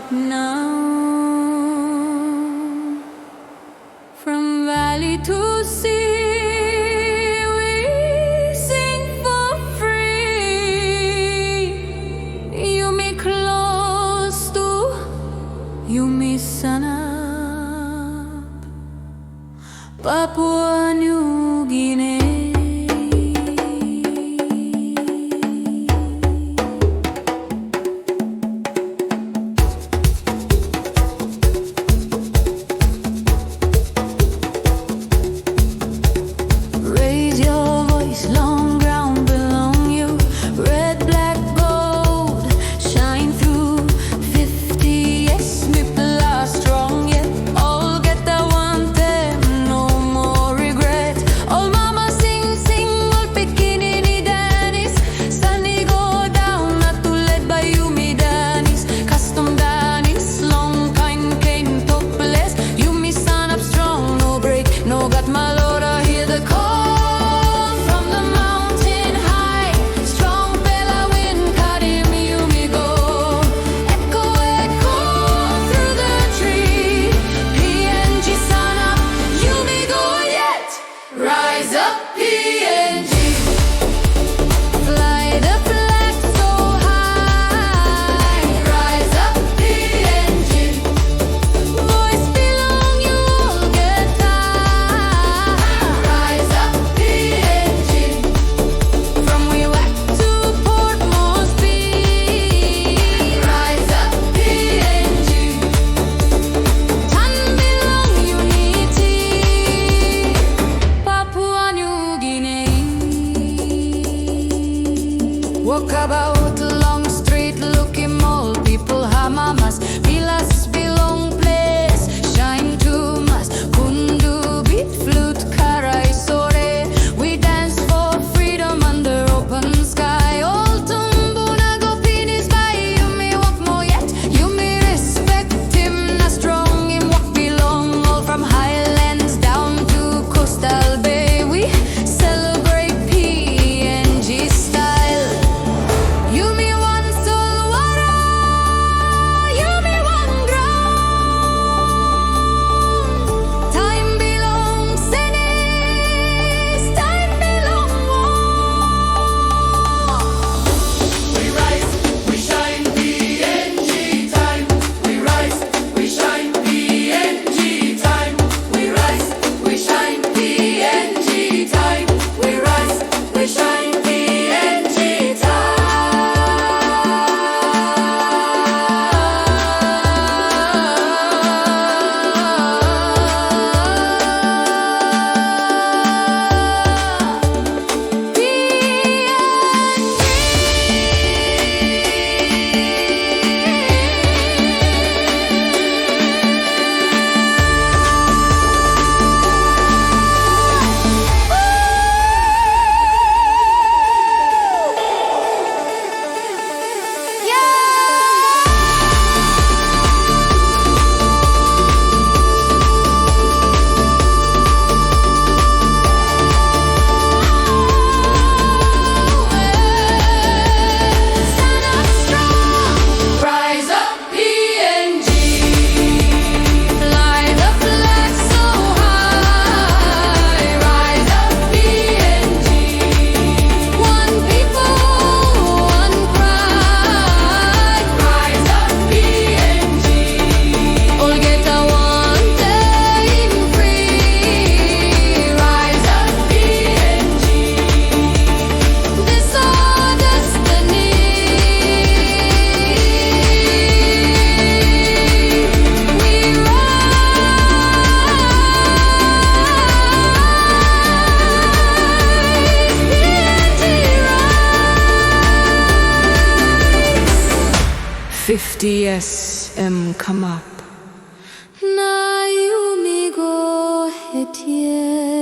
up now. From valley to sea, we sing for free. Yumi close to Yumi sanap, Papua New Guinea. Long ground belong you, red, black, gold, shine through 50, yes, people are strong, yet all get the one them, no more regret. All mama sing, sing, all bikini Danis, sunny go down, not too led by Yumi Danis, custom Danis, long kind came topless, Yumi sun up strong, no break, no got my lord, I hear the call. Rise up, PNG. Fly the flag so high. Rise up, PNG. Voice belong, you all get high. Rise up, PNG. From Wewak to Port Moresby. Rise up, PNG. Tan belong, unity. Papua New Guinea. Walk about along street, looking mall, people hamamas, pilas belong place, shine to mas, kundu beat flute, karai sore. We dance for freedom under open sky. All tumbuna go pinis by Yumi walk mo yet. Yumi respect him, na strong him walk belong. All from highlands down to coastal bay, we celebrate PNG style. Yumi one soul water, Yumi one ground. Time belongs senes, time belong war. We rise, we shine, PNG time. We rise, we shine, PNG time. We rise, we shine, PNG time. We rise, we shine, PNG time. Rise up, PNG. Fly the flag so high. Rise up, PNG. One people, one pride. Rise up, PNG. All get a one day free. Rise up, PNG. This our destiny. We rise, 50 SM come up. Na Yumi go hit yeah.